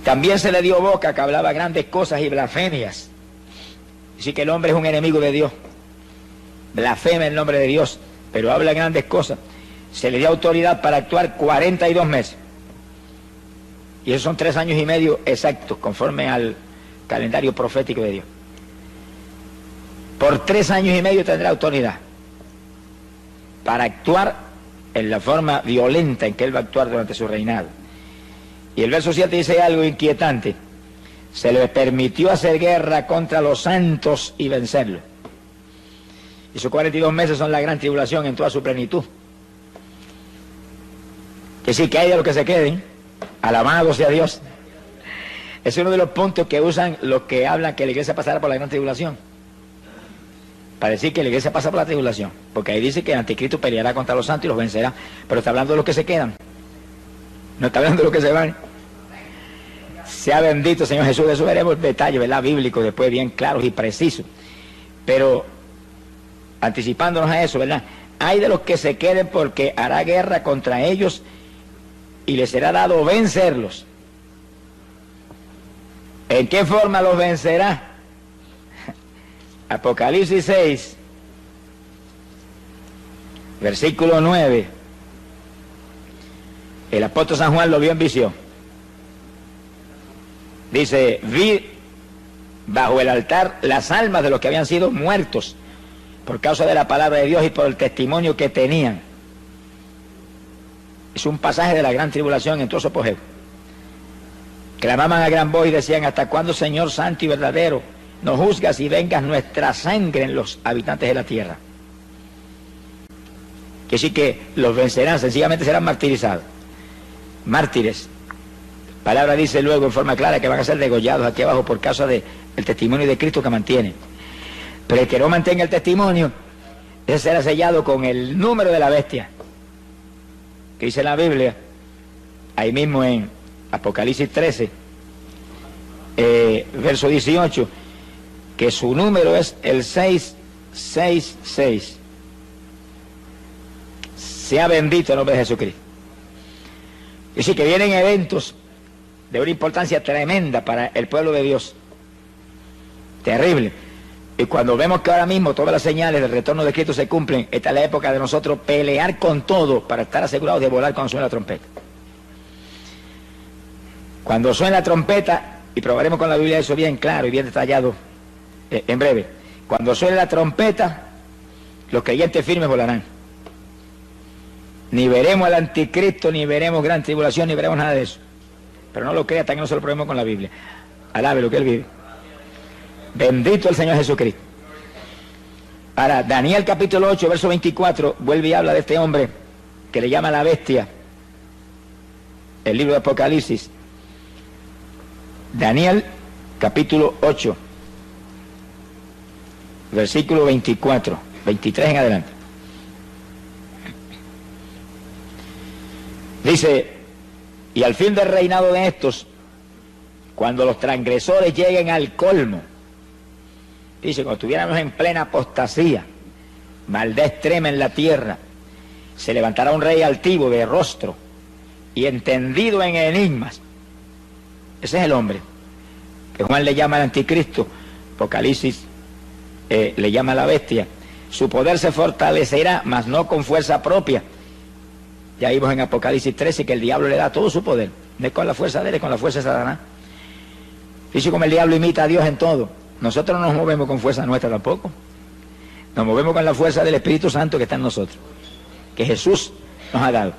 También se le dio boca, que hablaba grandes cosas y blasfemias. Así que el hombre es un enemigo de Dios. Blasfema el nombre de Dios, pero habla grandes cosas. Se le dio autoridad para actuar 42 meses. Y esos son 3 años y medio exactos, conforme al calendario profético de Dios. Por 3 años y medio tendrá autoridad para actuar en la forma violenta en que él va a actuar durante su reinado. Y el verso 7 dice algo inquietante. Se le permitió hacer guerra contra los santos y vencerlos. Y sus 42 meses son la gran tribulación en toda su plenitud. Que sí, que hay de los que se queden, alabado sea Dios. Es uno de los puntos que usan los que hablan que la iglesia pasará por la gran tribulación, para decir que la iglesia pasa por la tribulación, porque ahí dice que el anticristo peleará contra los santos y los vencerá, pero está hablando de los que se quedan, no está hablando de los que se van. Sea bendito Señor Jesús. De eso veremos detalles, ¿verdad?, bíblicos después bien claros y precisos, pero anticipándonos a eso, ¿verdad? Hay de los que se queden, porque hará guerra contra ellos y les será dado vencerlos. ¿En qué forma los vencerá? Apocalipsis 6, versículo 9. El apóstol San Juan lo vio en visión. Dice: vi bajo el altar las almas de los que habían sido muertos por causa de la palabra de Dios y por el testimonio que tenían. Es un pasaje de la gran tribulación en todo su apogeo. Clamaban a gran voz y decían: ¿hasta cuándo, Señor santo y verdadero, nos juzgas y vengas nuestra sangre en los habitantes de la tierra? Que sí, que los vencerán, sencillamente serán martirizados. Mártires. La palabra dice luego en forma clara que van a ser degollados aquí abajo por causa del testimonio de Cristo que mantienen. Pero el que no mantenga el testimonio, ese será sellado con el número de la bestia, que dice la Biblia, ahí mismo en Apocalipsis 13, verso 18, que su número es el 666. Sea bendito el nombre de Jesucristo. Y así que vienen eventos de una importancia tremenda para el pueblo de Dios. Terrible. Y cuando vemos que ahora mismo todas las señales del retorno de Cristo se cumplen, esta es la época de nosotros pelear con todo para estar asegurados de volar cuando suene la trompeta. Cuando suene la trompeta, y probaremos con la Biblia eso bien claro y bien detallado en breve, cuando suene la trompeta, los creyentes firmes volarán. Ni veremos al anticristo, ni veremos gran tribulación, ni veremos nada de eso. Pero no lo crea hasta que no se lo probemos con la Biblia. Alabe lo que él vive. Bendito el Señor Jesucristo. Ahora, Daniel capítulo 8, verso 24, vuelve y habla de este hombre que le llama la bestia. El libro de Apocalipsis. Daniel capítulo 8, versículo 24, 23 en adelante. Dice: y al fin del reinado de estos, cuando los transgresores lleguen al colmo, dice, cuando estuviéramos en plena apostasía, maldad extrema en la tierra, se levantará un rey altivo de rostro y entendido en enigmas. Ese es el hombre que Juan le llama el anticristo, Apocalipsis le llama la bestia. Su poder se fortalecerá, mas no con fuerza propia. Ya vimos en Apocalipsis 13 que el diablo le da todo su poder. No es con la fuerza de él, es con la fuerza de Satanás. Dice como el diablo imita a Dios en todo. Nosotros no nos movemos con fuerza nuestra tampoco. Nos movemos con la fuerza del Espíritu Santo que está en nosotros, que Jesús nos ha dado.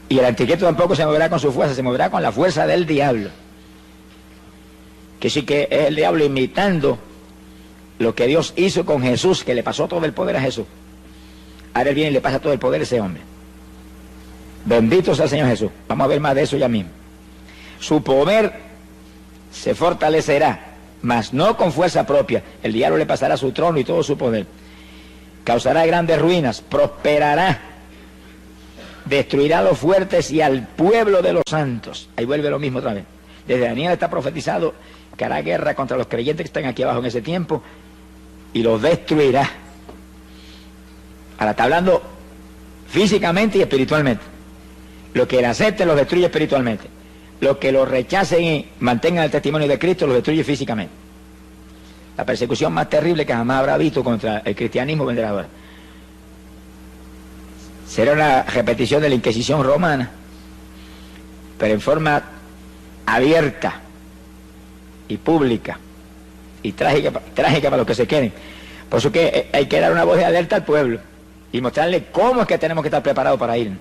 Y el anticristo tampoco se moverá con su fuerza, se moverá con la fuerza del diablo. Que sí que es el diablo imitando lo que Dios hizo con Jesús, que le pasó todo el poder a Jesús. Ahora él viene y le pasa todo el poder a ese hombre. Bendito sea el Señor Jesús. Vamos a ver más de eso ya mismo. Su poder se fortalecerá, mas no con fuerza propia. El diablo le pasará su trono y todo su poder. Causará grandes ruinas, prosperará, destruirá a los fuertes y al pueblo de los santos. Ahí vuelve lo mismo otra vez. Desde Daniel está profetizado que hará guerra contra los creyentes que están aquí abajo en ese tiempo y los destruirá. Ahora está hablando físicamente y espiritualmente. Lo que él acepte los destruye espiritualmente. los que lo rechacen y mantengan el testimonio de Cristo los destruye físicamente. La persecución más terrible que jamás habrá visto contra el cristianismo vendrá ahora. Será una repetición de la Inquisición romana, pero en forma abierta y pública y trágica para los que se queden. Por eso que hay que dar una voz de alerta al pueblo y mostrarle cómo es que tenemos que estar preparados para ir,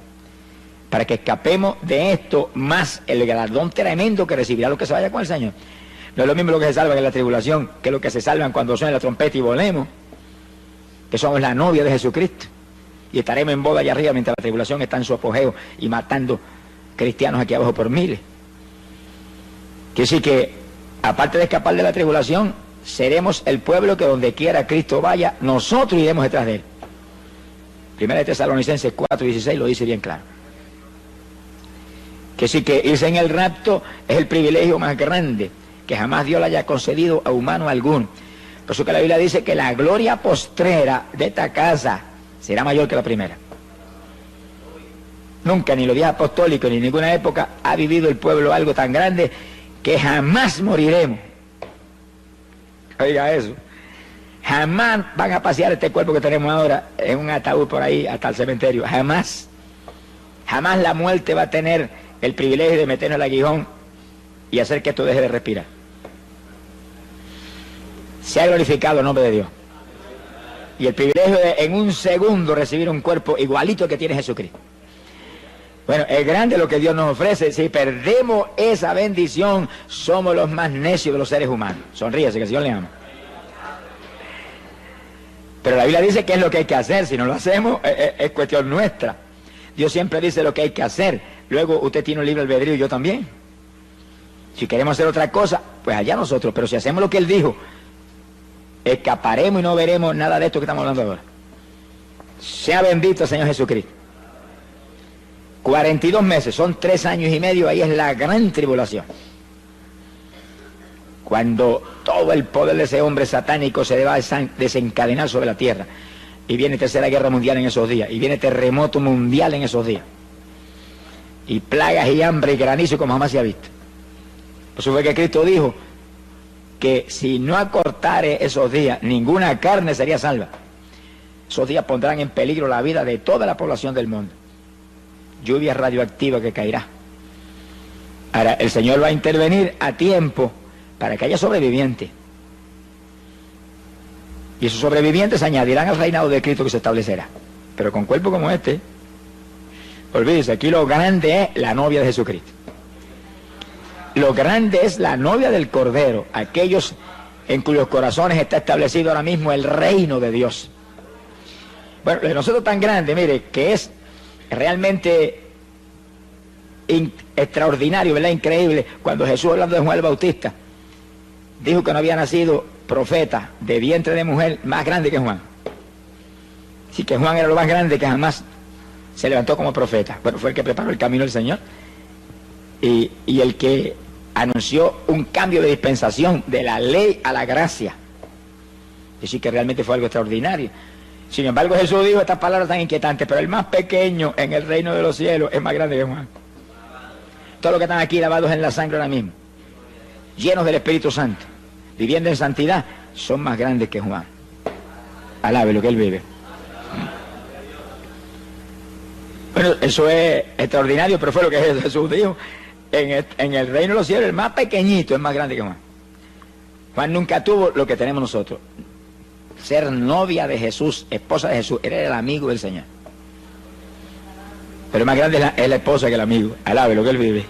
para que escapemos de esto, más el galardón tremendo que recibirá los que se vaya con el Señor. No es lo mismo lo que se salvan en la tribulación que lo que se salvan cuando suene la trompeta y volemos, que somos la novia de Jesucristo y estaremos en boda allá arriba mientras la tribulación está en su apogeo y matando cristianos aquí abajo por miles. Quiere decir que, aparte de escapar de la tribulación, seremos el pueblo que donde quiera Cristo vaya, nosotros iremos detrás de él. Primera de Tesalonicenses 4:16 lo dice bien claro. Que sí, que irse en el rapto es el privilegio más grande que jamás Dios le haya concedido a humano alguno. Por eso que la Biblia dice que la gloria postrera de esta casa será mayor que la primera. Nunca, ni los días apostólicos, ni en ninguna época, ha vivido el pueblo algo tan grande que jamás moriremos. Oiga eso. Jamás van a pasear este cuerpo que tenemos ahora en un ataúd por ahí hasta el cementerio. Jamás. Jamás la muerte va a tener el privilegio de meternos el aguijón y hacer que esto deje de respirar. Se ha glorificado el nombre de Dios. Y el privilegio de en un segundo recibir un cuerpo igualito que tiene Jesucristo. Bueno, es grande lo que Dios nos ofrece. Si perdemos esa bendición, somos los más necios de los seres humanos. Sonríese, que el Señor le ama. Pero la Biblia dice qué es lo que hay que hacer. Si no lo hacemos, es cuestión nuestra. Dios siempre dice lo que hay que hacer. Luego usted tiene un libre albedrío y yo también. Si queremos hacer otra cosa, pues allá nosotros. Pero si hacemos lo que Él dijo, escaparemos y no veremos nada de esto que estamos hablando ahora. Sea bendito el Señor Jesucristo. 42 meses, son 3 años y medio, ahí es la gran tribulación. Cuando todo el poder de ese hombre satánico se va a desencadenar sobre la tierra. Y viene tercera guerra mundial en esos días. Y viene terremoto mundial en esos días. Y plagas y hambre y granizo como jamás se ha visto. Por eso fue que Cristo dijo que si no acortare esos días, ninguna carne sería salva. Esos días pondrán en peligro la vida de toda la población del mundo. Lluvia radioactiva que caerá. Ahora, el Señor va a intervenir a tiempo para que haya sobrevivientes. Y esos sobrevivientes se añadirán al reinado de Cristo que se establecerá. Pero con cuerpo como este, olvídese, aquí lo grande es la novia de Jesucristo. Lo grande es la novia del Cordero, aquellos en cuyos corazones está establecido ahora mismo el reino de Dios. Bueno, de nosotros tan grande, mire, que es realmente extraordinario, ¿verdad? Increíble, cuando Jesús, hablando de Juan el Bautista, dijo que no había nacido profeta de vientre de mujer más grande que Juan. Sí, que Juan era lo más grande que jamás se levantó como profeta. Bueno, fue el que preparó el camino del Señor y el que anunció un cambio de dispensación de la ley a la gracia. Es decir, que realmente fue algo extraordinario. Sin embargo, Jesús dijo estas palabras tan inquietantes: pero el más pequeño en el reino de los cielos es más grande que Juan. Todos los que están aquí lavados en la sangre ahora mismo, llenos del Espíritu Santo, viviendo en santidad, son más grandes que Juan. Alabe lo que él vive. Bueno, eso es extraordinario, pero fue lo que Jesús dijo. En el reino de los cielos, el más pequeñito es más grande que Juan. Juan nunca tuvo lo que tenemos nosotros: ser novia de Jesús, esposa de Jesús. Era el amigo del Señor. Pero más grande es la esposa que el amigo. Alabe lo que él vive.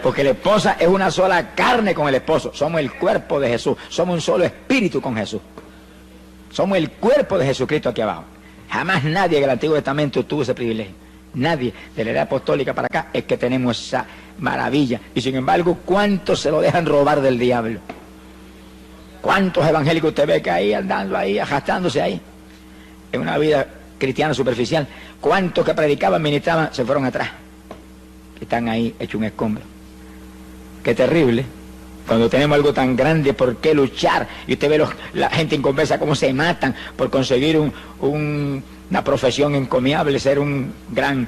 Porque la esposa es una sola carne con el esposo. Somos el cuerpo de Jesús. Somos un solo espíritu con Jesús. Somos el cuerpo de Jesucristo aquí abajo. Jamás nadie en el Antiguo Testamento tuvo ese privilegio. Nadie de la edad apostólica para acá es que tenemos esa maravilla. Y sin embargo, ¿cuántos se lo dejan robar del diablo? ¿Cuántos evangélicos usted ve que ahí andando ahí, arrastrándose ahí en una vida cristiana superficial? ¿Cuántos que predicaban, ministraban, se fueron atrás? Que están ahí hechos un escombro. Qué terrible. Cuando tenemos algo tan grande, ¿por qué luchar? Y usted ve la gente inconversa cómo se matan por conseguir una profesión encomiable, ser un gran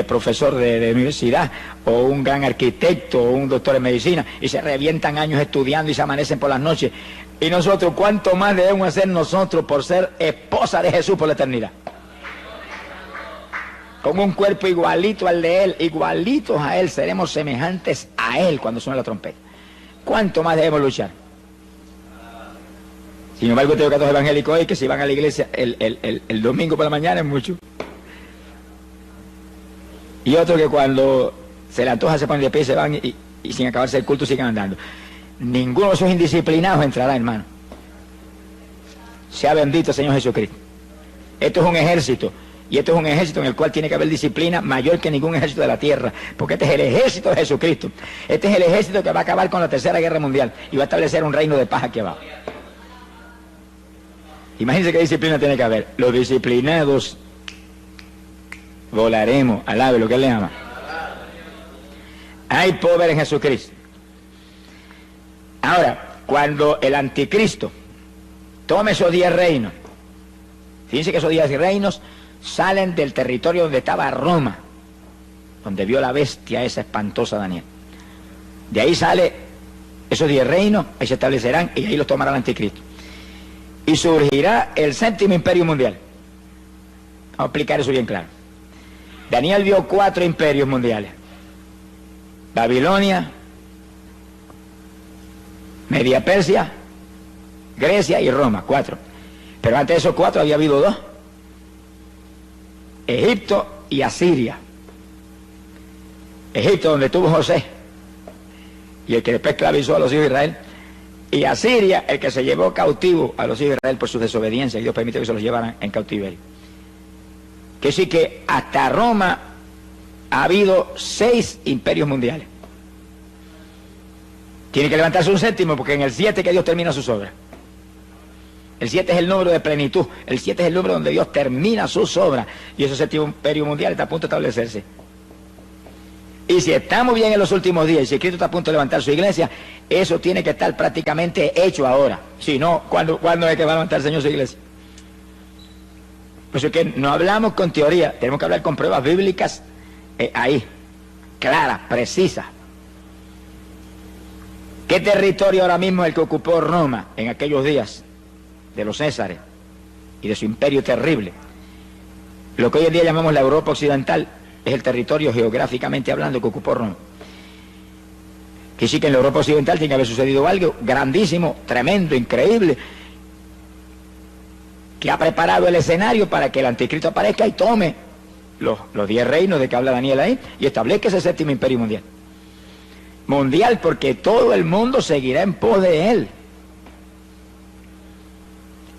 profesor de universidad, o un gran arquitecto, o un doctor en medicina, y se revientan años estudiando y se amanecen por las noches. Y nosotros, ¿cuánto más debemos hacer nosotros por ser esposa de Jesús por la eternidad? Con un cuerpo igualito al de Él, igualitos a Él, seremos semejantes a Él cuando suene la trompeta. ¿Cuánto más debemos luchar? Sin embargo, tengo casos evangélicos hoy que si van a la iglesia el domingo por la mañana es mucho. Y otro que cuando se le antoja se ponen de pie y se van y sin acabarse el culto siguen andando. Ninguno de esos indisciplinados entrará, hermano. Sea bendito el Señor Jesucristo. Esto es un ejército. Y esto es un ejército en el cual tiene que haber disciplina mayor que ningún ejército de la tierra. Porque este es el ejército de Jesucristo. Este es el ejército que va a acabar con la Tercera Guerra Mundial. Y va a establecer un reino de paz aquí abajo. Imagínense qué disciplina tiene que haber. Los disciplinados volaremos, alabe lo que Él le ama. Hay poder en Jesucristo. Ahora, cuando el anticristo tome esos 10 reinos, fíjense que esos 10 reinos salen del territorio donde estaba Roma, donde vio la bestia esa espantosa Daniel. De ahí sale esos 10 reinos, ahí se establecerán y ahí los tomará el anticristo. Y surgirá el 7º imperio mundial. Vamos a explicar eso bien claro. Daniel vio 4 imperios mundiales: Babilonia, Media Persia, Grecia y Roma, 4. Pero antes de esos 4 había habido 2: Egipto y Asiria. Egipto, donde estuvo José, y el que después esclavizó a los hijos de Israel, y Asiria, el que se llevó cautivo a los hijos de Israel por su desobediencia, y Dios permitió que se los llevaran en cautiverio. Que sí que hasta Roma ha habido 6 imperios mundiales. Tiene que levantarse un 7º, porque en el 7 que Dios termina sus obras. El 7 es el número de plenitud. El 7 es el número donde Dios termina sus obras. Y ese 7º imperio mundial está a punto de establecerse. Y si estamos bien en los últimos días, y si Cristo está a punto de levantar su iglesia, eso tiene que estar prácticamente hecho ahora. Si no, ¿cuándo es que va a levantar el Señor su iglesia? Por eso es que no hablamos con teoría, tenemos que hablar con pruebas bíblicas ahí, claras, precisas. ¿Qué territorio ahora mismo es el que ocupó Roma en aquellos días de los Césares y de su imperio terrible? Lo que hoy en día llamamos la Europa Occidental es el territorio geográficamente hablando que ocupó Roma. Que sí que en la Europa Occidental tiene que haber sucedido algo grandísimo, tremendo, increíble, que ha preparado el escenario para que el anticristo aparezca y tome los 10 reinos de que habla Daniel ahí y establezca ese 7º imperio mundial. Mundial, porque todo el mundo seguirá en pos de él.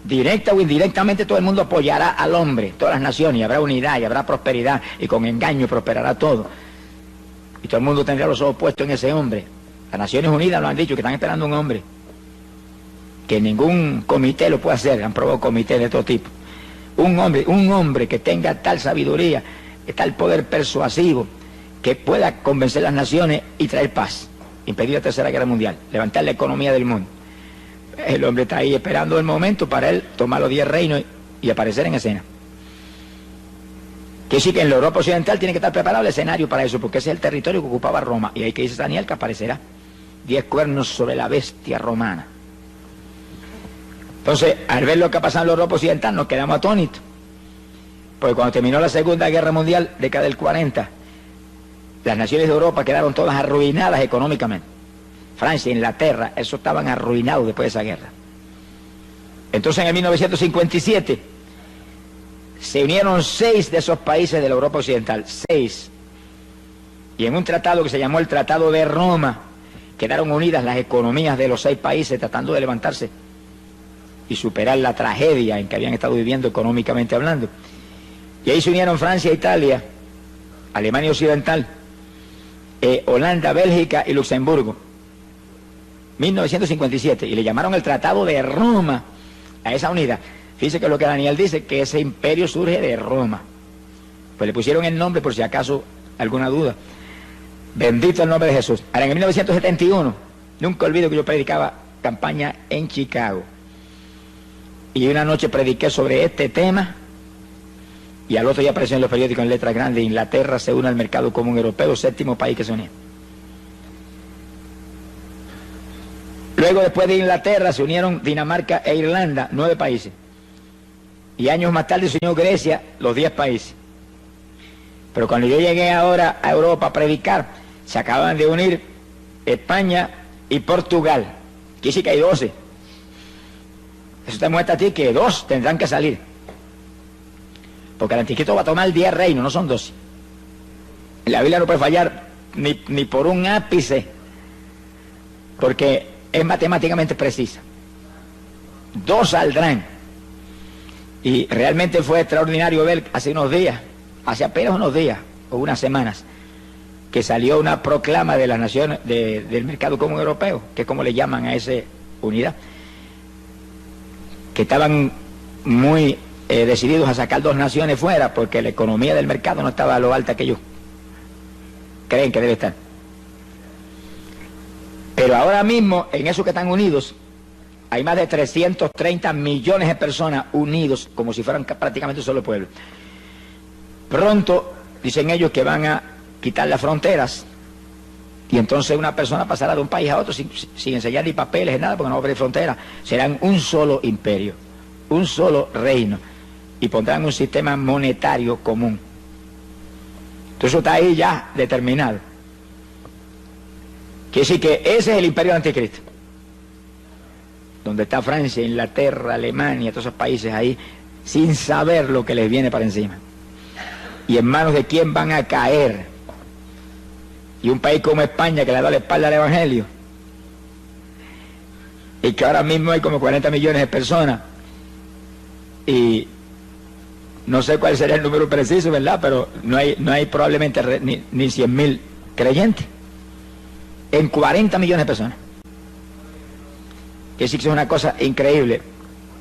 Directa o indirectamente todo el mundo apoyará al hombre, todas las naciones, y habrá unidad y habrá prosperidad, y con engaño prosperará todo. Y todo el mundo tendrá los ojos puestos en ese hombre. Las Naciones Unidas lo han dicho, que están esperando un hombre. Que ningún comité lo puede hacer, han probado comités de todo tipo. Un hombre que tenga tal sabiduría, tal poder persuasivo, que pueda convencer a las naciones y traer paz, impedir la Tercera Guerra Mundial, levantar la economía del mundo. El hombre está ahí esperando el momento para él tomar los 10 reinos y aparecer en escena. Que sí que en la Europa Occidental tiene que estar preparado el escenario para eso, porque ese es el territorio que ocupaba Roma. Y ahí que dice Daniel que aparecerá 10 cuernos sobre la bestia romana. Entonces, al ver lo que ha pasado en la Europa Occidental, nos quedamos atónitos. Porque cuando terminó la Segunda Guerra Mundial, década del 40, las naciones de Europa quedaron todas arruinadas económicamente. Francia, Inglaterra, eso estaban arruinados después de esa guerra. Entonces, en 1957, se unieron 6 de esos países de la Europa Occidental, 6. Y en un tratado que se llamó el Tratado de Roma, quedaron unidas las economías de los 6 países tratando de levantarse y superar la tragedia en que habían estado viviendo económicamente hablando. Y ahí se unieron Francia, Italia, Alemania Occidental, Holanda, Bélgica y Luxemburgo. 1957, y le llamaron el Tratado de Roma a esa unidad. Fíjese que lo que Daniel dice, que ese imperio surge de Roma. Pues le pusieron el nombre por si acaso alguna duda. Bendito el nombre de Jesús. Ahora, en 1971, nunca olvido que yo predicaba campaña en Chicago. Y una noche prediqué sobre este tema Y al otro día apareció en los periódicos en letras grandes: Inglaterra se une al mercado común europeo, séptimo país que se unía. Luego, después de Inglaterra, se unieron Dinamarca e Irlanda, 9 países. Y años más tarde se unió Grecia, los 10 países. Pero cuando yo llegué ahora a Europa a predicar, se acaban de unir España y Portugal. Aquí sí que hay 12. Eso te muestra a ti que 2 tendrán que salir. Porque el anticristo va a tomar 10 reinos, no son 12. La Biblia no puede fallar ni por un ápice, porque es matemáticamente precisa. 2 saldrán. Y realmente fue extraordinario ver hace unos días, hace apenas unos días o unas semanas, que salió una proclama de las naciones, del mercado común europeo, que es como le llaman a esa unidad, que estaban muy decididos a sacar 2 naciones fuera, porque la economía del mercado no estaba a lo alta que ellos creen que debe estar. Pero ahora mismo, en esos que están unidos, hay más de 330 millones de personas unidos, como si fueran prácticamente un solo pueblo. Pronto, dicen ellos, que van a quitar las fronteras, y entonces una persona pasará de un país a otro sin enseñar ni papeles ni nada, porque no va a haber fronteras. Serán un solo imperio, un solo reino, y pondrán un sistema monetario común. Entonces eso está ahí ya determinado. Quiere decir que ese es el imperio del anticristo, donde está Francia, Inglaterra, Alemania, todos esos países ahí, sin saber lo que les viene para encima. Y en manos de quién van a caer. Y un país como España, que le da la espalda al Evangelio, y que ahora mismo hay como 40 millones de personas, y no sé cuál sería el número preciso, ¿verdad? Pero no hay probablemente ni 100.000 creyentes en 40 millones de personas. Que sí que es una cosa increíble.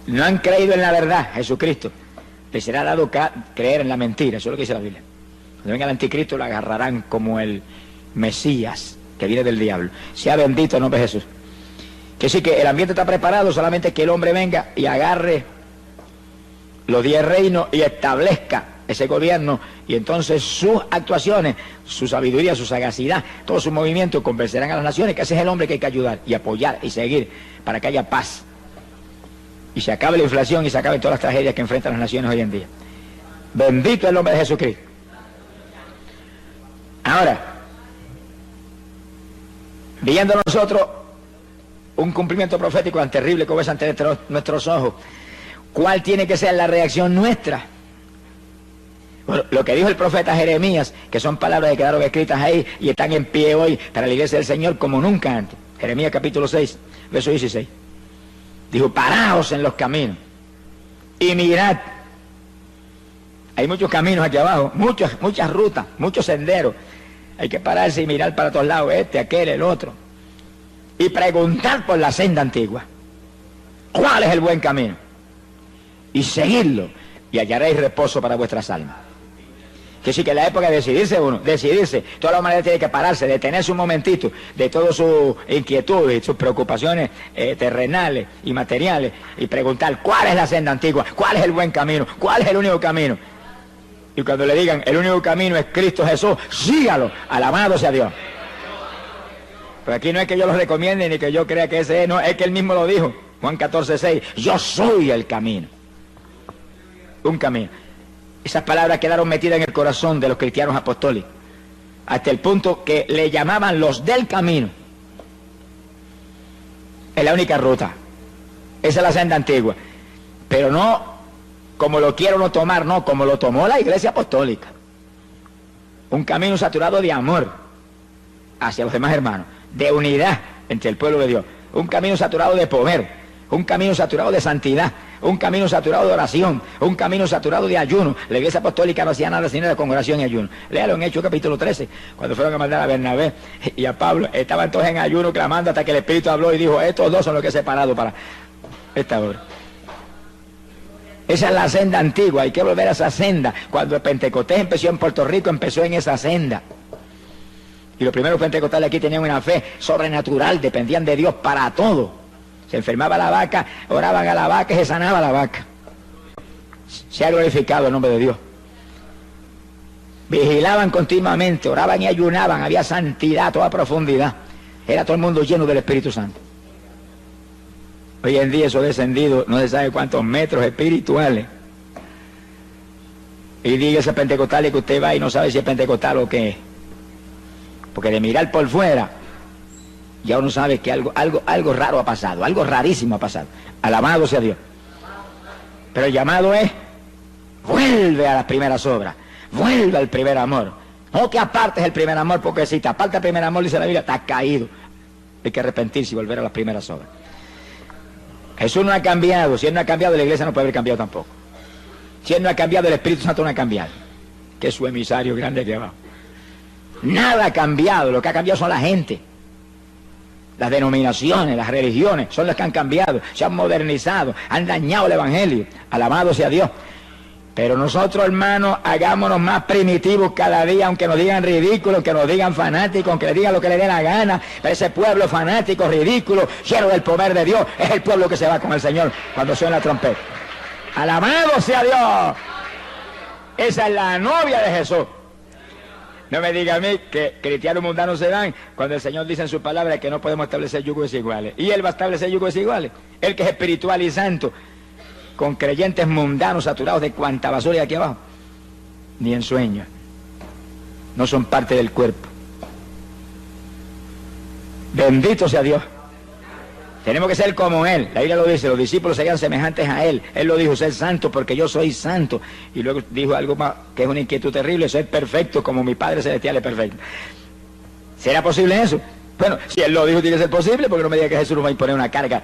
No han creído en la verdad, Jesucristo. Les será dado creer en la mentira. Eso es lo que dice la Biblia. Cuando venga el anticristo lo agarrarán como el Mesías que viene del diablo. Sea bendito el nombre de Jesús. Que sí que el ambiente está preparado, solamente que el hombre venga y agarre los 10 reinos y establezca ese gobierno, y entonces sus actuaciones, su sabiduría, su sagacidad, todos sus movimientos convencerán a las naciones que ese es el hombre que hay que ayudar y apoyar y seguir para que haya paz y se acabe la inflación y se acaben todas las tragedias que enfrentan las naciones hoy en día. Bendito el nombre de Jesucristo. Ahora, viendo nosotros un cumplimiento profético tan terrible como es ante nuestros ojos, ¿cuál tiene que ser la reacción nuestra? Bueno, lo que dijo el profeta Jeremías, que son palabras que quedaron escritas ahí y están en pie hoy para la iglesia del Señor como nunca antes. Jeremías capítulo 6, verso 16. Dijo: paraos en los caminos y mirad. Hay muchos caminos aquí abajo, muchas rutas, muchos senderos. Hay que pararse y mirar para todos lados, aquel, el otro. Y preguntar por la senda antigua. ¿Cuál es el buen camino? Y seguirlo, y hallaréis reposo para vuestras almas. Que sí, que en la época de decidirse, toda la humanidad tiene que pararse, detenerse un momentito de todas sus inquietudes, sus preocupaciones terrenales y materiales, y preguntar cuál es la senda antigua, cuál es el buen camino, cuál es el único camino. Y cuando le digan el único camino es Cristo Jesús, sígalo, alabado sea Dios. Pero aquí no es que yo lo recomiende ni que yo crea que ese es, no, es que él mismo lo dijo, Juan 14:6, yo soy el camino. Un camino. Esas palabras quedaron metidas en el corazón de los cristianos apostólicos, hasta el punto que le llamaban los del camino. Es la única ruta, esa es la senda antigua, pero no como lo quiero no tomar, no, como lo tomó la iglesia apostólica. Un camino saturado de amor hacia los demás hermanos, de unidad entre el pueblo de Dios, un camino saturado de poder, un camino saturado de santidad, un camino saturado de oración, un camino saturado de ayuno. La iglesia apostólica no hacía nada sino de congregación y ayuno. Léalo en Hechos capítulo 13, cuando fueron a mandar a Bernabé y a Pablo, estaban todos en ayuno clamando hasta que el Espíritu habló y dijo: estos dos son los que he separado para esta obra. Esa es la senda antigua, hay que volver a esa senda. Cuando el Pentecostés empezó en Puerto Rico, empezó en esa senda. Y los primeros pentecostales aquí tenían una fe sobrenatural, dependían de Dios para todo. Se enfermaba la vaca, oraban a la vaca y se sanaba la vaca. Se ha glorificado el nombre de Dios. Vigilaban continuamente, oraban y ayunaban, había santidad a toda profundidad. Era todo el mundo lleno del Espíritu Santo. Hoy en día eso ha descendido no se sabe cuántos metros espirituales. Y diga ese pentecostal que usted va y no sabe si es pentecostal o qué es. Porque de mirar por fuera, ya uno sabe que algo raro ha pasado, algo rarísimo ha pasado. Alabado sea Dios. Pero el llamado es, vuelve a las primeras obras, vuelve al primer amor. No que apartes el primer amor, porque si te aparta el primer amor, dice la Biblia, estás caído. Hay que arrepentirse y volver a las primeras obras. Jesús no ha cambiado. Si Él no ha cambiado, la iglesia no puede haber cambiado tampoco. Si Él no ha cambiado, el Espíritu Santo no ha cambiado. Que es su emisario grande aquí abajo. Nada ha cambiado. Lo que ha cambiado son la gente. Las denominaciones, las religiones, son las que han cambiado. Se han modernizado, han dañado el Evangelio. Alabado sea Dios. Pero nosotros, hermanos, hagámonos más primitivos cada día, aunque nos digan ridículos, aunque nos digan fanáticos, aunque les digan lo que les dé la gana. Pero ese pueblo fanático, ridículo, lleno del poder de Dios, es el pueblo que se va con el Señor cuando suena la trompeta. ¡Alabado sea Dios! Esa es la novia de Jesús. No me diga a mí que cristianos mundanos se van cuando el Señor dice en su palabra que no podemos establecer yugos desiguales. Y Él va a establecer yugos desiguales. Él que es espiritual y santo, con creyentes mundanos saturados de cuanta basura hay aquí abajo. Ni en sueños. No son parte del cuerpo. Bendito sea Dios. Tenemos que ser como Él. La Biblia lo dice, los discípulos serían semejantes a Él. Él lo dijo, ser santo porque yo soy santo. Y luego dijo algo más, que es una inquietud terrible, ser perfecto como mi Padre Celestial es perfecto. ¿Será posible eso? Bueno, si Él lo dijo, tiene que ser posible, porque no me diga que Jesús nos va a imponer una carga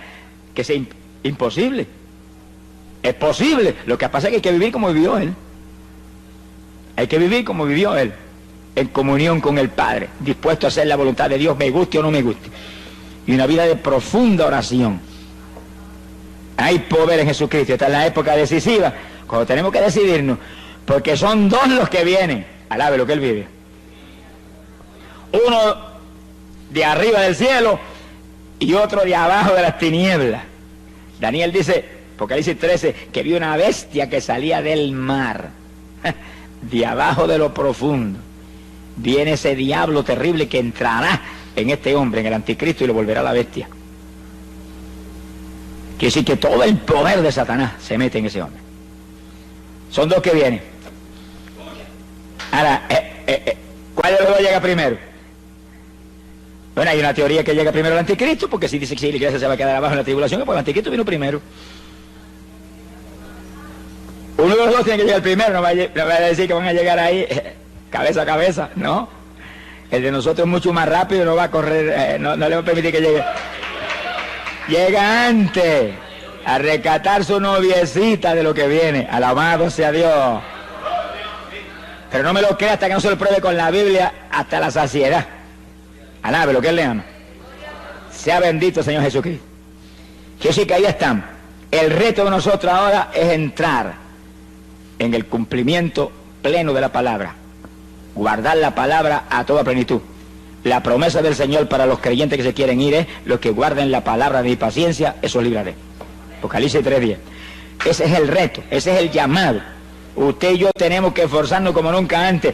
que sea imposible. Es posible. Lo que pasa es que hay que vivir como vivió Él. Hay que vivir como vivió Él, en comunión con el Padre, dispuesto a hacer la voluntad de Dios, me guste o no me guste. Y una vida de profunda oración. Hay poder en Jesucristo. Esta es la época decisiva, cuando tenemos que decidirnos, porque son dos los que vienen. Alabe lo que Él vive. Uno de arriba del cielo y otro de abajo de las tinieblas. Daniel dice, Apocalipsis 13, que vio una bestia que salía del mar, de abajo de lo profundo. Viene ese diablo terrible que entrará en este hombre, en el anticristo, y lo volverá a la bestia. Quiere decir que todo el poder de Satanás se mete en ese hombre. Son dos que vienen. Ahora, ¿cuál de los dos llega primero? Bueno, hay una teoría que llega primero el anticristo, porque si dice que si la iglesia se va a quedar abajo en la tribulación, pues el anticristo vino primero. Uno de los dos tiene que llegar primero, no vaya a decir que van a llegar ahí cabeza a cabeza, no. El de nosotros es mucho más rápido, no va a correr, no le va a permitir que llegue. Llega antes a rescatar su noviecita de lo que viene. Alabado sea Dios. Pero no me lo crea hasta que no se lo pruebe con la Biblia hasta la saciedad. Alabe lo que Él le ama. Sea bendito Señor Jesucristo. Que sí que ahí están. El reto de nosotros ahora es entrar en el cumplimiento pleno de la palabra. Guardar la palabra a toda plenitud. La promesa del Señor para los creyentes que se quieren ir es: los que guarden la palabra de mi paciencia, esos libraré. Apocalipsis 3:10. Ese es el reto, ese es el llamado. Usted y yo tenemos que esforzarnos como nunca antes.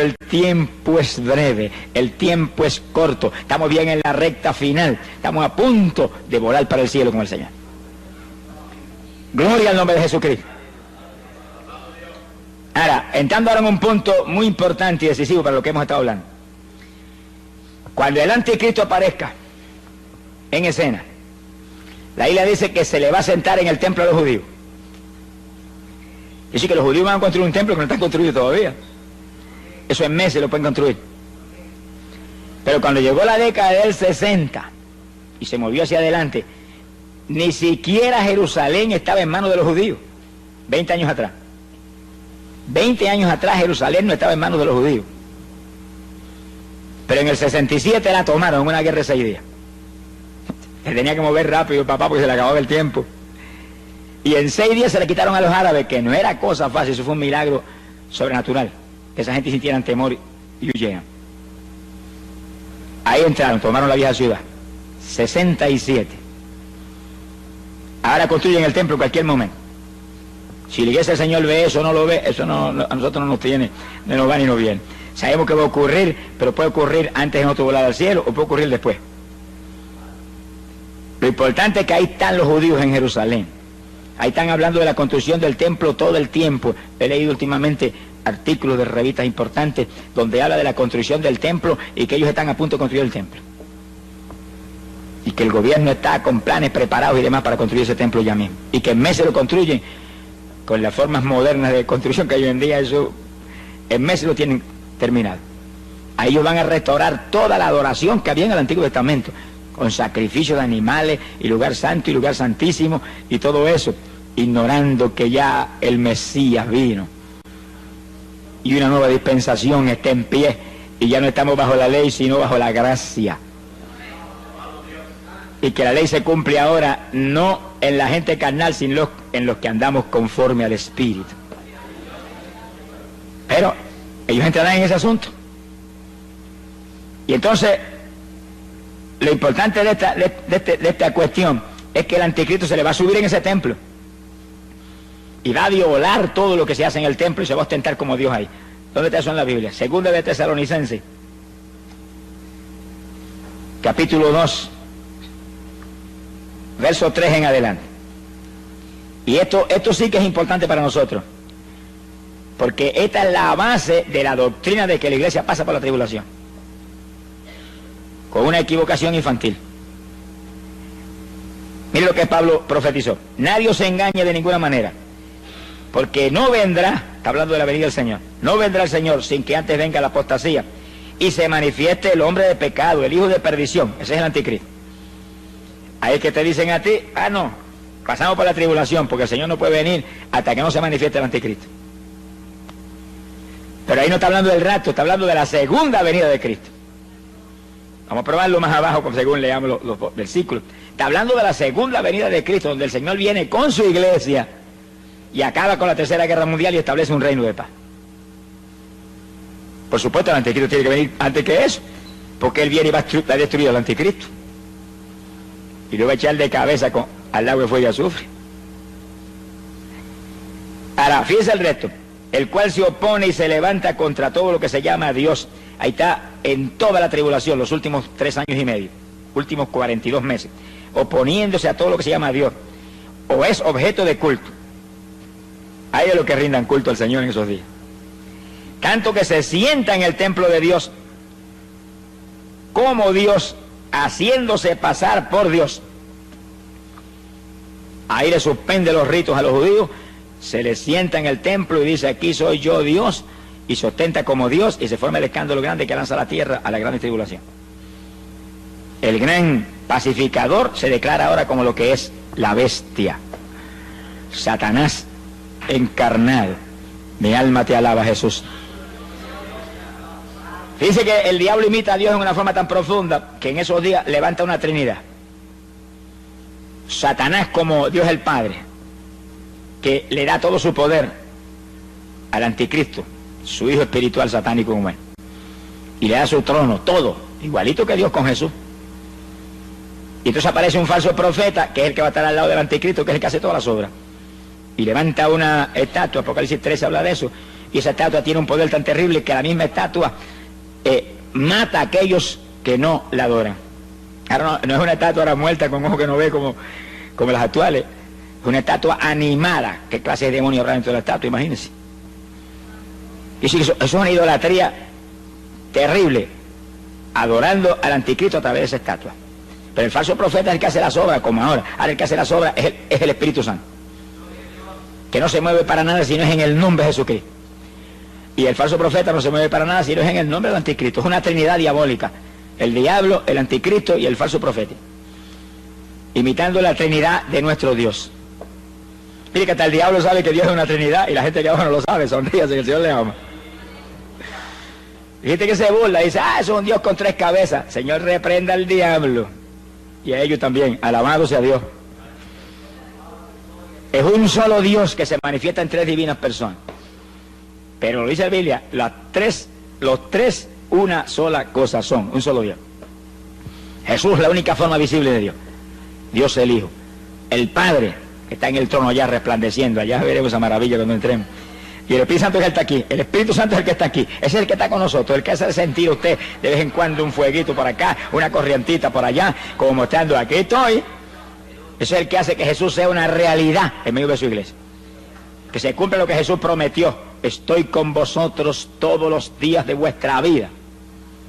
el tiempo es breve, el tiempo es corto, estamos bien en la recta final, estamos a punto de volar para el cielo con el Señor. Gloria al nombre de Jesucristo. Ahora, entrando ahora en un punto muy importante y decisivo para lo que hemos estado hablando. Cuando el anticristo aparezca en escena, la Biblia dice que se le va a sentar en el templo de los judíos. Es decir, que los judíos van a construir un templo que no está construido todavía. Eso en meses lo pueden construir. Pero cuando llegó la década del 60 y se movió hacia adelante, ni siquiera Jerusalén estaba en manos de los judíos. 20 años atrás. 20 años atrás Jerusalén no estaba en manos de los judíos. Pero en el 67 la tomaron en una guerra de 6 días. Se tenía que mover rápido el papá porque se le acababa el tiempo. Y en 6 días se le quitaron a los árabes, que no era cosa fácil, eso fue un milagro sobrenatural. Que esa gente sintieran temor y huyeran. Ahí entraron, tomaron la vieja ciudad. 67. Ahora construyen el templo en cualquier momento. Si la iglesia del Señor ve eso o no lo ve, eso no, a nosotros no nos tiene, no nos va ni nos viene. Sabemos que va a ocurrir, pero puede ocurrir antes de nosotros volar al cielo o puede ocurrir después. Lo importante es que ahí están los judíos en Jerusalén. Ahí están hablando de la construcción del templo todo el tiempo. He leído últimamente artículos de revistas importantes donde habla de la construcción del templo y que ellos están a punto de construir el templo. Y que el gobierno está con planes preparados y demás para construir ese templo ya mismo. Y que en meses lo construyen con las formas modernas de construcción que hay hoy en día, eso en meses lo tienen terminado. Ahí ellos van a restaurar toda la adoración que había en el Antiguo Testamento, con sacrificio de animales y lugar santo y lugar santísimo y todo eso, ignorando que ya el Mesías vino y una nueva dispensación está en pie y ya no estamos bajo la ley sino bajo la gracia, y que la ley se cumple ahora no en la gente carnal sino en los que andamos conforme al Espíritu. Pero ellos entrarán en ese asunto. Y entonces lo importante de esta cuestión es que el anticristo se le va a subir en ese templo y va a violar todo lo que se hace en el templo y se va a ostentar como Dios ahí. ¿Dónde está eso en la Biblia? Segunda de Tesalonicenses, capítulo 2, verso 3 en adelante. Y esto sí que es importante para nosotros, porque esta es la base de la doctrina de que la iglesia pasa por la tribulación, con una equivocación infantil. Mire lo que Pablo profetizó: nadie os engañe de ninguna manera, porque no vendrá, está hablando de la venida del Señor, no vendrá el Señor sin que antes venga la apostasía y se manifieste el hombre de pecado, el hijo de perdición. Ese es el anticristo. Ahí es que te dicen a ti: no, pasamos por la tribulación porque el Señor no puede venir hasta que no se manifieste el anticristo. Pero ahí no está hablando del rapto, está hablando de la segunda venida de Cristo. Vamos a probarlo más abajo según leamos los versículos. Está hablando de la segunda venida de Cristo, donde el Señor viene con su iglesia y acaba con la tercera guerra mundial y establece un reino de paz. Por supuesto, el anticristo tiene que venir antes que eso, porque él viene y va a destruir al anticristo y lo va a echar de cabeza al lago de fuego y azufre. Ahora, fíjese el resto: el cual se opone y se levanta contra todo lo que se llama Dios. Ahí está, en toda la tribulación, los últimos 3 años y medio, últimos 42 meses, oponiéndose a todo lo que se llama Dios, o es objeto de culto. Hay de los que rindan culto al Señor en esos días. Tanto que se sienta en el templo de Dios como Dios, haciéndose pasar por Dios. Ahí le suspende los ritos a los judíos, se le sienta en el templo y dice: aquí soy yo Dios, y se ostenta como Dios, y se forma el escándalo grande que lanza a la tierra a la gran tribulación. El gran pacificador se declara ahora como lo que es la bestia, Satanás encarnado. Mi alma te alaba, Jesús. Dice que el diablo imita a Dios en una forma tan profunda que en esos días levanta una trinidad. Satanás como Dios el Padre, que le da todo su poder al anticristo, su hijo espiritual satánico humano, y le da su trono, todo, igualito que Dios con Jesús. Y entonces aparece un falso profeta, que es el que va a estar al lado del anticristo, que es el que hace todas las obras, y levanta una estatua. Apocalipsis 13 habla de eso, Y esa estatua tiene un poder tan terrible que la misma estatua mata a aquellos que no la adoran. Ahora no es una estatua ahora muerta con ojos que no ve como las actuales. Es una estatua animada. ¿Qué clase de demonio habrá dentro de la estatua? Imagínense. Y sí, eso es una idolatría terrible, adorando al anticristo a través de esa estatua. Pero el falso profeta es el que hace las obras, como ahora. Ahora el que hace las obras es el Espíritu Santo, que no se mueve para nada si no es en el nombre de Jesucristo. Y el falso profeta no se mueve para nada si no es en el nombre del anticristo. Es una trinidad diabólica: el diablo, el anticristo y el falso profeta, imitando la trinidad de nuestro Dios. Mire que hasta el diablo sabe que Dios es una trinidad y la gente que abajo no lo sabe. Sonríase, que el Señor le ama. Hay gente que se burla y dice: eso es un Dios con 3 cabezas. Señor, reprenda al diablo y a ellos también. Alabado sea Dios. Es un solo Dios que se manifiesta en 3 divinas personas. Pero lo dice la Biblia: los tres una sola cosa son, un solo Dios. Jesús es la única forma visible de Dios. Dios el Hijo. El Padre, que está en el trono allá resplandeciendo. Allá veremos esa maravilla cuando entremos. Y el Espíritu Santo es el que está aquí. El Espíritu Santo es el que está aquí. Ese es el que está con nosotros. El que hace sentir a usted de vez en cuando un fueguito por acá, una corrientita por allá, como mostrando: aquí estoy. Ese es el que hace que Jesús sea una realidad en medio de su iglesia. Que se cumpla lo que Jesús prometió: estoy con vosotros todos los días de vuestra vida,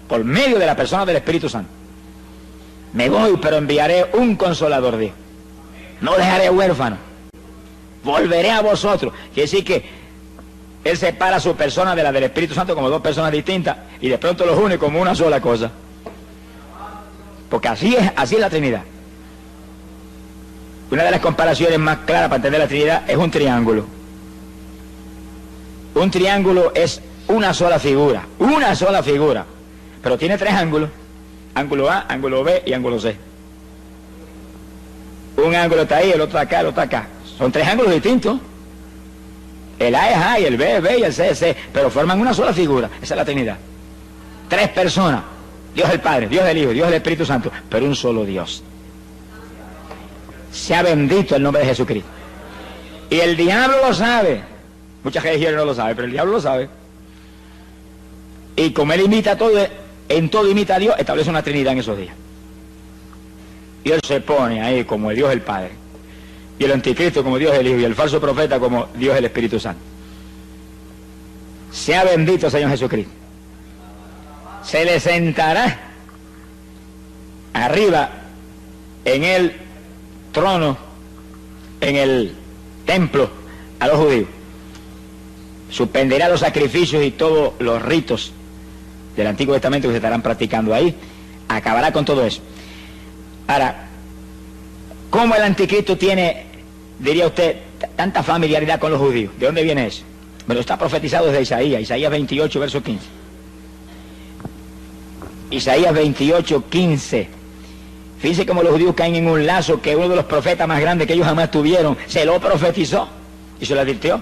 por medio de la persona del Espíritu Santo. Me voy, pero enviaré un consolador, Dios. No dejaré huérfano. Volveré a vosotros. Quiere decir que Él separa su persona de la del Espíritu Santo como 2 personas distintas y de pronto los une como una sola cosa. Porque así es la Trinidad. Una de las comparaciones más claras para entender la Trinidad es un triángulo. Un triángulo es una sola figura, pero tiene 3 ángulos: ángulo A, ángulo B y ángulo C. Un ángulo está ahí, el otro acá, el otro acá. Son 3 ángulos distintos. El A es A y el B es B y el C es C, pero forman una sola figura. Esa es la Trinidad. 3 personas: Dios el Padre, Dios el Hijo, Dios el Espíritu Santo, pero un solo Dios. Sea bendito el nombre de Jesucristo. Y el diablo lo sabe. Muchas religiones no lo saben, pero el diablo lo sabe. Y como él imita todo, en todo imita a Dios, establece una Trinidad en esos días. Y él se pone ahí como el Dios el Padre, y el anticristo como Dios el Hijo, y el falso profeta como Dios el Espíritu Santo. Sea bendito Señor Jesucristo. Se le sentará arriba en el trono, en el templo, a los judíos. Suspenderá los sacrificios y todos los ritos del Antiguo Testamento que se estarán practicando ahí. Acabará con todo eso. Ahora, ¿cómo el anticristo tiene, diría usted, tanta familiaridad con los judíos? ¿De dónde viene eso? Bueno, está profetizado desde Isaías 28, verso 15. Isaías 28, 15. Fíjense cómo los judíos caen en un lazo que uno de los profetas más grandes que ellos jamás tuvieron se lo profetizó y se lo advirtió.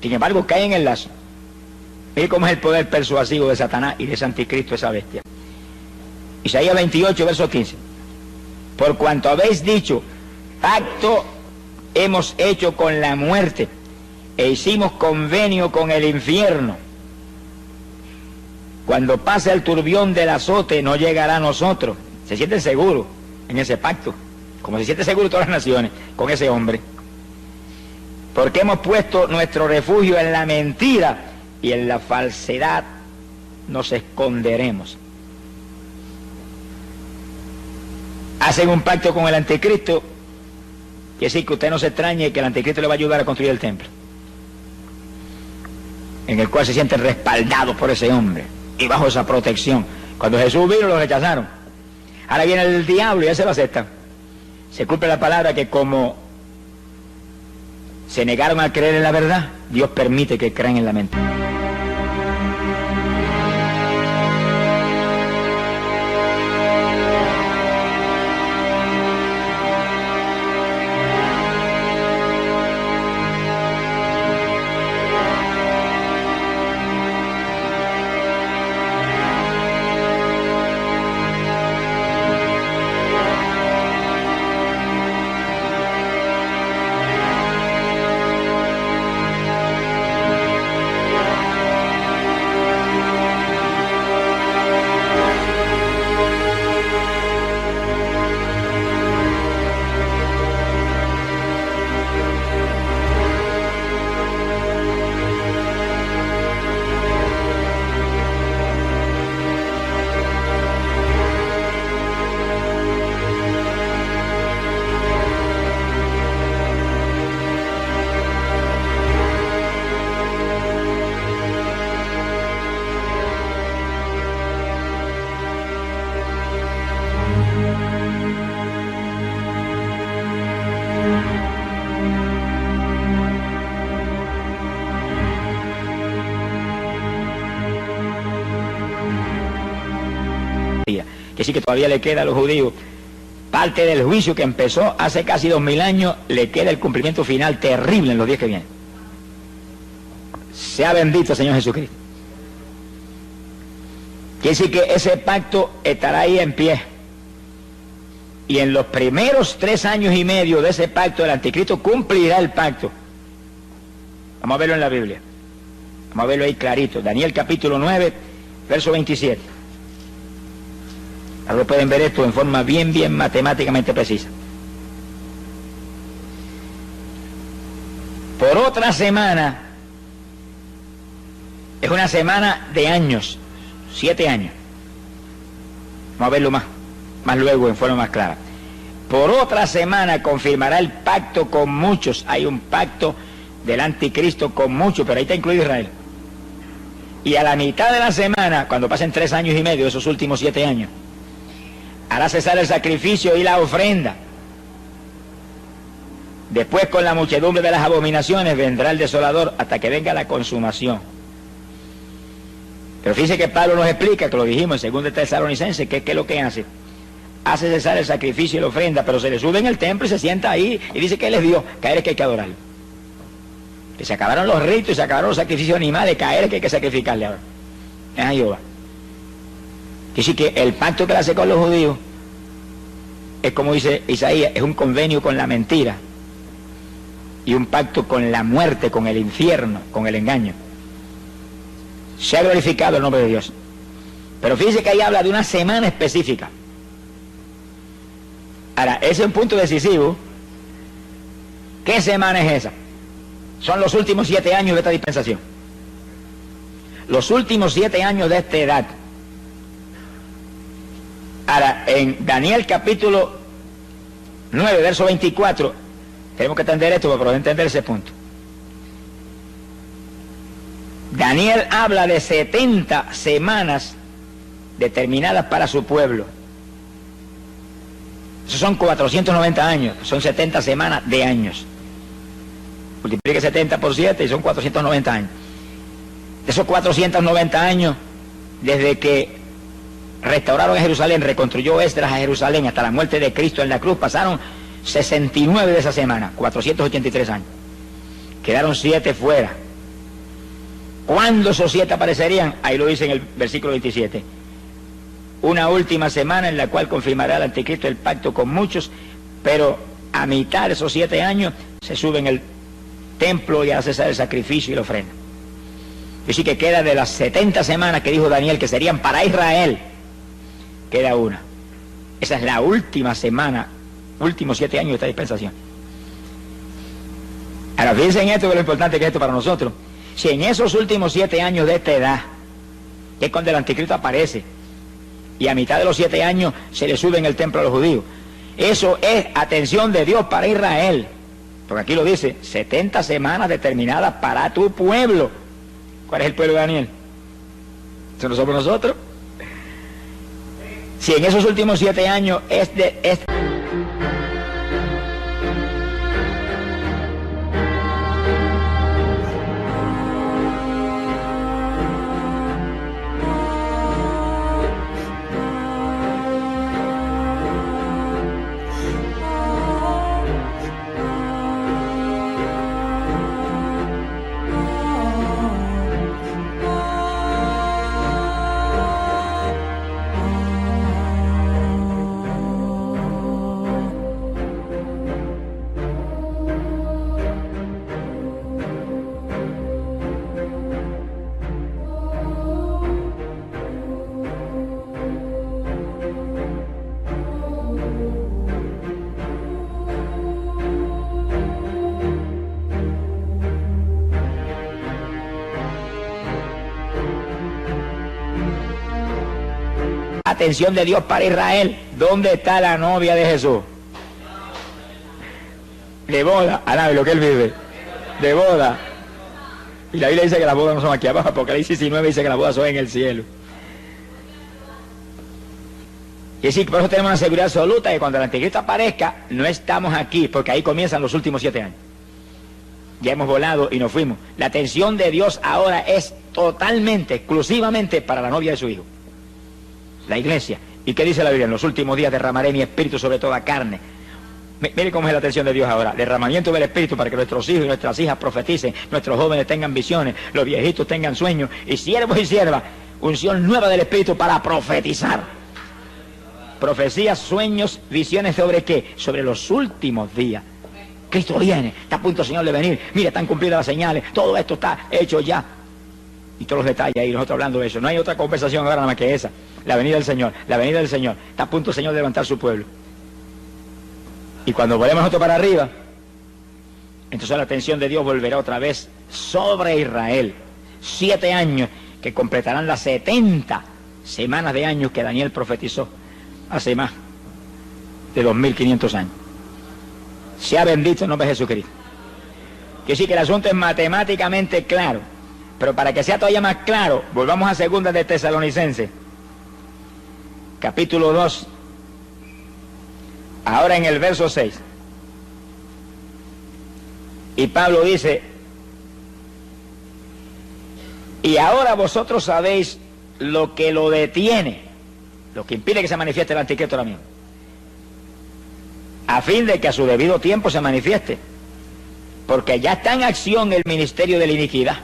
Sin embargo, caen en el lazo. Mire cómo es el poder persuasivo de Satanás y de ese anticristo, esa bestia. Isaías 28, verso 15. Por cuanto habéis dicho: pacto hemos hecho con la muerte e hicimos convenio con el infierno. Cuando pase el turbión del azote no llegará a nosotros. Se sienten seguros en ese pacto, como se siente seguro todas las naciones con ese hombre. Porque hemos puesto nuestro refugio en la mentira y en la falsedad nos esconderemos. Hacen un pacto con el anticristo, quiere decir que usted no se extrañe que el anticristo le va a ayudar a construir el templo, en el cual se sienten respaldados por ese hombre y bajo esa protección. Cuando Jesús vino lo rechazaron. Ahora viene el diablo y ya se lo aceptan. Se cumple la palabra que como se negaron a creer en la verdad, Dios permite que crean en la mentira. decir que todavía le queda a los judíos parte del juicio que empezó hace casi 2000 años, le queda el cumplimiento final terrible en los días que vienen. Sea bendito Señor Jesucristo. Quiere decir que ese pacto estará ahí en pie. Y en los primeros 3 años y medio de ese pacto, el anticristo cumplirá el pacto. Vamos a verlo en la Biblia. Vamos a verlo ahí clarito. Daniel capítulo 9, verso 27. Ahora pueden ver esto en forma bien matemáticamente precisa. Por otra semana, es una semana de años, 7 años. Vamos a verlo más luego en forma más clara. Por otra semana confirmará el pacto con muchos. Hay un pacto del anticristo con muchos, pero ahí está incluido Israel. Y a la mitad de la semana, cuando pasen 3 años y medio, esos últimos 7 años, hará cesar el sacrificio y la ofrenda. Después, con la muchedumbre de las abominaciones, vendrá el desolador hasta que venga la consumación. Pero fíjense que Pablo nos explica, que lo dijimos en 2 Tesalonicenses, que es lo que hace. Hace cesar el sacrificio y la ofrenda, pero se le sube en el templo y se sienta ahí y dice que él es Dios, caer es que hay que adorarlo. Que se acabaron los ritos y se acabaron los sacrificios animales, caer es que hay que sacrificarle ahora. Es a Jehová. Quiere decir que el pacto que él hace con los judíos es, como dice Isaías, es un convenio con la mentira y un pacto con la muerte, con el infierno, con el engaño. Se ha glorificado el nombre de Dios. Pero fíjense que ahí habla de una semana específica. Ahora, ese es un punto decisivo. ¿Qué semana es esa? Son los últimos 7 años de esta dispensación. Los últimos 7 años de esta edad. Ahora, en Daniel capítulo 9, verso 24, tenemos que entender esto para poder entender ese punto. Daniel habla de 70 semanas determinadas para su pueblo. Esos son 490 años, son 70 semanas de años. Multiplique 70 por 7 y son 490 años. De esos 490 años, desde que restauraron Jerusalén, reconstruyó Esdras a Jerusalén hasta la muerte de Cristo en la cruz, pasaron 69 de esa semana, 483 años. Quedaron 7 fuera. ¿Cuándo esos 7 aparecerían? Ahí lo dice en el versículo 27. Una última semana en la cual confirmará el anticristo el pacto con muchos, pero a mitad de esos 7 años se sube en el templo y hace cesar el sacrificio y la ofrenda. Es decir, que queda de las 70 semanas que dijo Daniel que serían para Israel, queda una. Esa es la última semana, últimos 7 años de esta dispensación. Ahora fíjense en esto, que es lo importante que es esto para nosotros. Si en esos últimos 7 años de esta edad, que es cuando el anticristo aparece, y a mitad de los 7 años se le sube en el templo a los judíos, eso es atención de Dios para Israel. Porque aquí lo dice, 70 semanas determinadas para tu pueblo. ¿Cuál es el pueblo de Daniel? ¿Eso no somos nosotros? Si en esos últimos 7 años es atención de Dios para Israel. ¿Dónde está la novia de Jesús? De boda. A lo que él vive. De boda. Y la Biblia dice que las bodas no son aquí abajo. Apocalipsis 19 dice que las bodas son en el cielo. Y es decir, por eso tenemos una seguridad absoluta de que cuando el anticristo aparezca, no estamos aquí, porque ahí comienzan los últimos 7 años. Ya hemos volado y nos fuimos. La atención de Dios ahora es totalmente, exclusivamente para la novia de su hijo, la iglesia. ¿Y qué dice la Biblia? En los últimos días derramaré mi espíritu sobre toda carne. Mire cómo es la atención de Dios ahora. Derramamiento del espíritu para que nuestros hijos y nuestras hijas profeticen, nuestros jóvenes tengan visiones, los viejitos tengan sueños, y siervos y siervas, unción nueva del espíritu para profetizar. Profecías, sueños, visiones, ¿sobre qué? Sobre los últimos días. Cristo viene, está a punto el Señor de venir, mira, están cumplidas las señales, todo esto está hecho ya. Y todos los detalles ahí, nosotros hablando de eso. No hay otra conversación ahora nada más que esa. La venida del Señor, la venida del Señor. Está a punto el Señor de levantar su pueblo. Y cuando volvemos nosotros para arriba, entonces la atención de Dios volverá otra vez sobre Israel. 7 años que completarán las 70 semanas de años que Daniel profetizó hace más de 2500 años. Sea bendito el nombre de Jesucristo. Quiere decir que el asunto es matemáticamente claro, pero para que sea todavía más claro, volvamos a 2 de Tesalonicenses, capítulo 2, ahora en el verso 6. Y Pablo dice: y ahora vosotros sabéis lo que lo detiene, lo que impide que se manifieste el anticristo ahora mismo, a fin de que a su debido tiempo se manifieste, porque ya está en acción el ministerio de la iniquidad,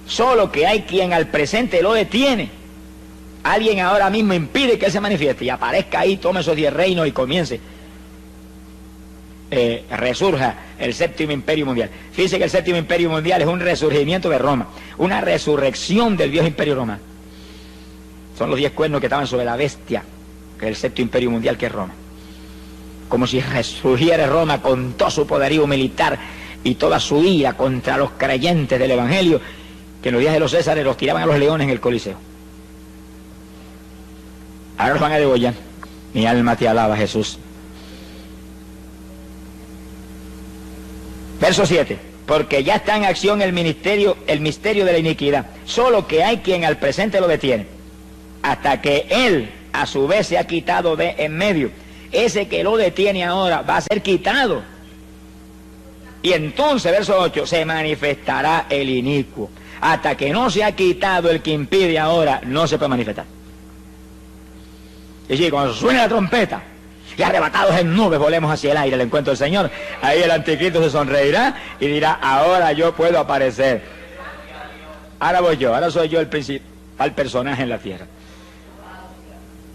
solo que hay quien al presente lo detiene. Alguien ahora mismo impide que él se manifieste y aparezca ahí, tome esos 10 reinos y comience, resurja el séptimo imperio mundial. Fíjense que el séptimo imperio mundial es un resurgimiento de Roma, una resurrección del viejo imperio romano. Son los 10 cuernos que estaban sobre la bestia, que es el séptimo imperio mundial, que es Roma. Como si resurgiera Roma con todo su poderío militar y toda su ira contra los creyentes del Evangelio, que en los días de los Césares los tiraban a los leones en el Coliseo. Ahora los van a degollar. Mi alma te alaba, Jesús. Verso 7. Porque ya está en acción el misterio de la iniquidad, solo que hay quien al presente lo detiene, hasta que él a su vez se ha quitado de en medio. Ese que lo detiene ahora va a ser quitado. Y entonces, verso 8, se manifestará el inicuo. Hasta que no se ha quitado el que impide ahora, no se puede manifestar. Y si cuando suene la trompeta y arrebatados en nubes volemos hacia el aire al encuentro del Señor, ahí el anticristo se sonreirá y dirá: ahora yo puedo aparecer. Ahora voy yo, ahora soy yo el principal personaje en la tierra.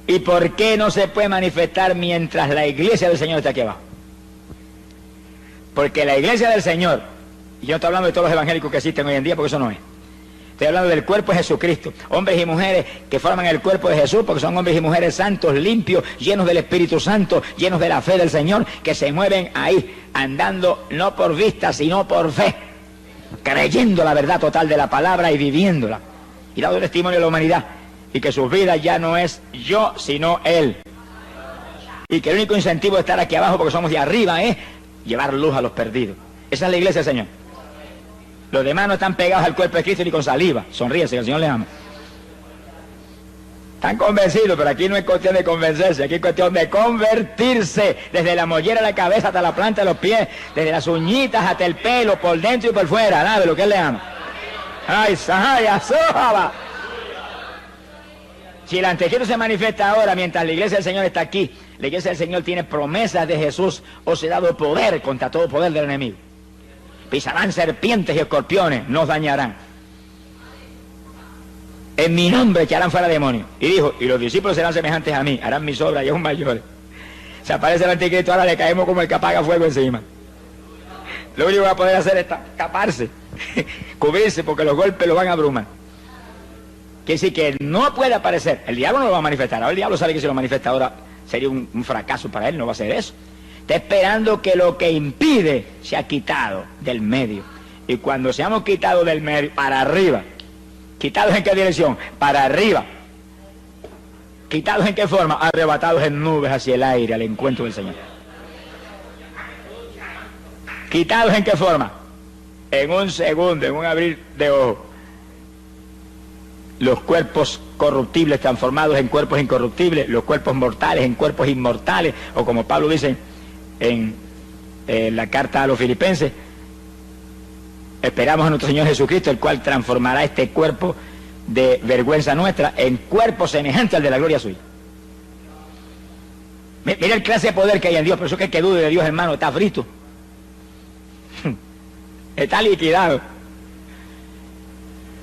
¿Y por qué no se puede manifestar mientras la iglesia del Señor está aquí abajo? Porque la iglesia del Señor, y yo no estoy hablando de todos los evangélicos que existen hoy en día, porque eso no es. Estoy hablando del cuerpo de Jesucristo, hombres y mujeres que forman el cuerpo de Jesús, porque son hombres y mujeres santos, limpios, llenos del Espíritu Santo, llenos de la fe del Señor, que se mueven ahí, andando no por vista, sino por fe, creyendo la verdad total de la palabra y viviéndola, y dando testimonio a la humanidad, y que sus vidas ya no es yo, sino Él, y que el único incentivo de estar aquí abajo, porque somos de arriba, es llevar luz a los perdidos. Esa es la iglesia del Señor. Los demás no están pegados al cuerpo de Cristo ni con saliva. Sonríense, que el Señor les ama. Están convencidos, pero aquí no es cuestión de convencerse, aquí es cuestión de convertirse, desde la mollera de la cabeza hasta la planta de los pies, desde las uñitas hasta el pelo, por dentro y por fuera, nada de lo que Él le ama. ¡Ay, sahaya, sójaba! Si el anticristo se manifiesta ahora, mientras la iglesia del Señor está aquí, la iglesia del Señor tiene promesas de Jesús, os he dado poder contra todo poder del enemigo. Pisarán serpientes y escorpiones, no os dañarán. En mi nombre echarán fuera demonios. Y dijo: y los discípulos serán semejantes a mí, harán mis obras y aún mayores. Se aparece el anticristo, ahora le caemos como el que apaga fuego encima. Lo único que va a poder hacer es taparse, cubrirse, porque los golpes lo van a abrumar. Quiere decir que no puede aparecer. El diablo no lo va a manifestar. Ahora el diablo sabe que si lo manifiesta ahora sería un fracaso para él, no va a hacer eso. Está esperando que lo que impide se ha quitado del medio. Y cuando seamos quitados del medio, para arriba. ¿Quitados en qué dirección? Para arriba. ¿Quitados en qué forma? Arrebatados en nubes hacia el aire, al encuentro del Señor. ¿Quitados en qué forma? En un segundo, en un abrir de ojos. Los cuerpos corruptibles transformados en cuerpos incorruptibles, los cuerpos mortales en cuerpos inmortales, o como Pablo dice en la carta a los Filipenses, esperamos a nuestro Señor Jesucristo, el cual transformará este cuerpo de vergüenza nuestra en cuerpo semejante al de la gloria suya. Mira el clase de poder que hay en Dios, por eso que el que dude de Dios, hermano, está frito. Está liquidado.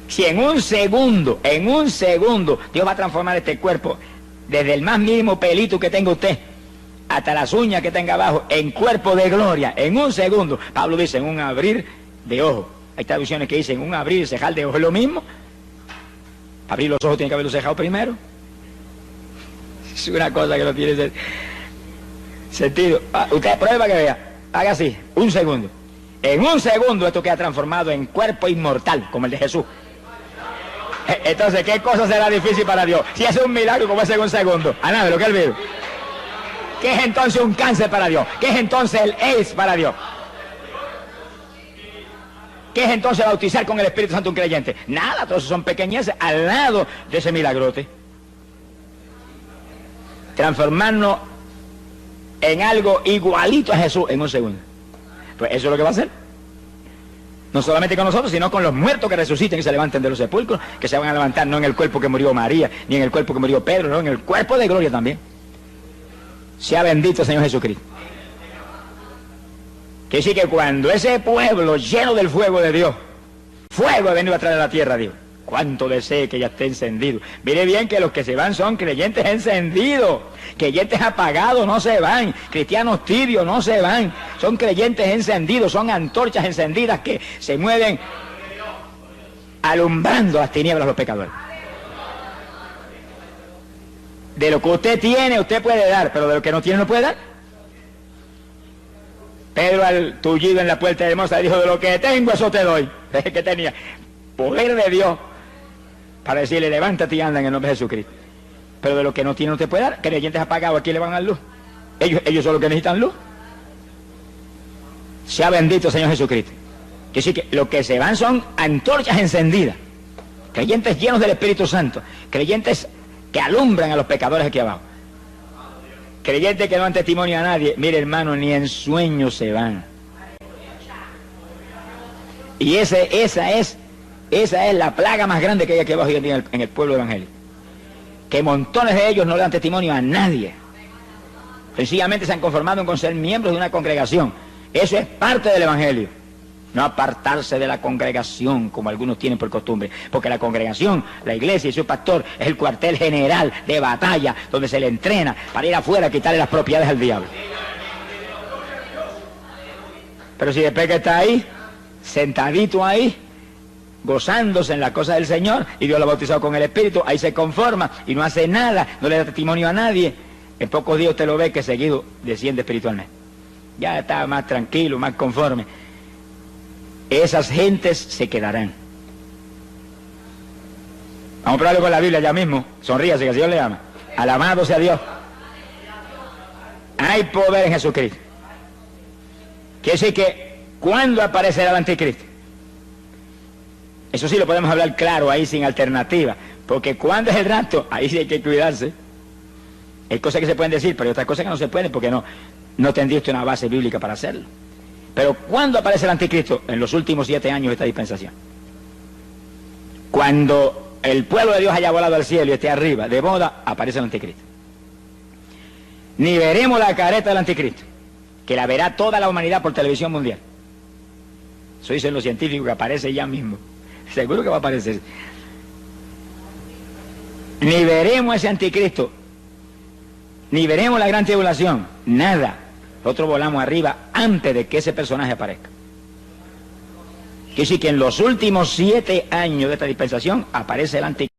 Si en un segundo, Dios va a transformar este cuerpo, desde el más mínimo pelito que tenga usted, hasta las uñas que tenga abajo, en cuerpo de gloria, en un segundo. Pablo dice, en un abrir de ojos. Hay traducciones que dicen, un abrir y cejar de ojos, ¿es lo mismo? Abrir los ojos tiene que haberlos cejado primero. Es una cosa que no tiene sentido. Usted prueba que vea, haga así, un segundo. En un segundo esto queda transformado en cuerpo inmortal, como el de Jesús. Entonces, ¿qué cosa será difícil para Dios? Si es un milagro como es en un segundo, a nada de lo que él vive. ¿Qué es entonces un cáncer para Dios? ¿Qué es entonces el AIDS para Dios? ¿Qué es entonces bautizar con el Espíritu Santo un creyente? Nada, todos son pequeñeces al lado de ese milagrote. Transformarnos en algo igualito a Jesús en un segundo. Pues eso es lo que va a hacer. No solamente con nosotros, sino con los muertos que resuciten y se levanten de los sepulcros, que se van a levantar no en el cuerpo que murió María, ni en el cuerpo que murió Pedro, no, en el cuerpo de gloria también. Sea bendito el Señor Jesucristo. Que decir que cuando ese pueblo lleno del fuego de Dios, fuego ha venido a traer a la tierra, Dios, cuánto desee que ya esté encendido. Mire bien que los que se van son creyentes encendidos, creyentes apagados no se van, cristianos tibios no se van, son creyentes encendidos, son antorchas encendidas que se mueven alumbrando las tinieblas a los pecadores. De lo que usted tiene, usted puede dar, pero de lo que no tiene, no puede dar. Pedro, al tullido en la puerta de Hermosa, dijo, de lo que tengo, eso te doy. Que tenía poder de Dios para decirle, levántate y anda en el nombre de Jesucristo. Pero de lo que no tiene, no te puede dar. Creyentes apagados, ¿a quién le van a dar luz? Ellos son los que necesitan luz. Sea bendito, Señor Jesucristo. Que sí, que lo que se van son antorchas encendidas. Creyentes llenos del Espíritu Santo. Creyentes que alumbran a los pecadores aquí abajo. Creyentes que no dan testimonio a nadie. Mire, hermano, ni en sueños se van. Y esa es la plaga más grande que hay aquí abajo hoy en día en el pueblo evangélico. Que montones de ellos no le dan testimonio a nadie. Sencillamente se han conformado con ser miembros de una congregación. Eso es parte del evangelio. No apartarse de la congregación como algunos tienen por costumbre, porque la congregación, la iglesia y su pastor es el cuartel general de batalla donde se le entrena para ir afuera a quitarle las propiedades al diablo. Pero si después que está ahí, sentadito ahí, gozándose en las cosas del Señor, y Dios lo ha bautizado con el Espíritu, ahí se conforma y no hace nada, no le da testimonio a nadie, en pocos días usted lo ve que seguido desciende espiritualmente. Ya está más tranquilo, más conforme. Esas gentes se quedarán. Vamos a probarlo con la Biblia ya mismo. Sonríase, que el Señor le ama. Alabado sea Dios. Hay poder en Jesucristo. Quiere decir que, ¿cuándo aparecerá el anticristo? Eso sí lo podemos hablar claro, ahí sin alternativa. Porque ¿cuándo es el rapto? Ahí sí hay que cuidarse. Hay cosas que se pueden decir, pero hay otras cosas que no se pueden porque no tendría usted una base bíblica para hacerlo. Pero ¿cuándo aparece el anticristo? En los últimos 7 años de esta dispensación. Cuando el pueblo de Dios haya volado al cielo y esté arriba de boda, aparece el anticristo. Ni veremos la careta del anticristo, que la verá toda la humanidad por televisión mundial. Eso dicen los científicos, que aparece ya mismo. Seguro que va a aparecer. Ni veremos ese anticristo, ni veremos la gran tribulación, nada. Nosotros volamos arriba antes de que ese personaje aparezca. Quiere decir que en los últimos 7 años de esta dispensación aparece el anticristo.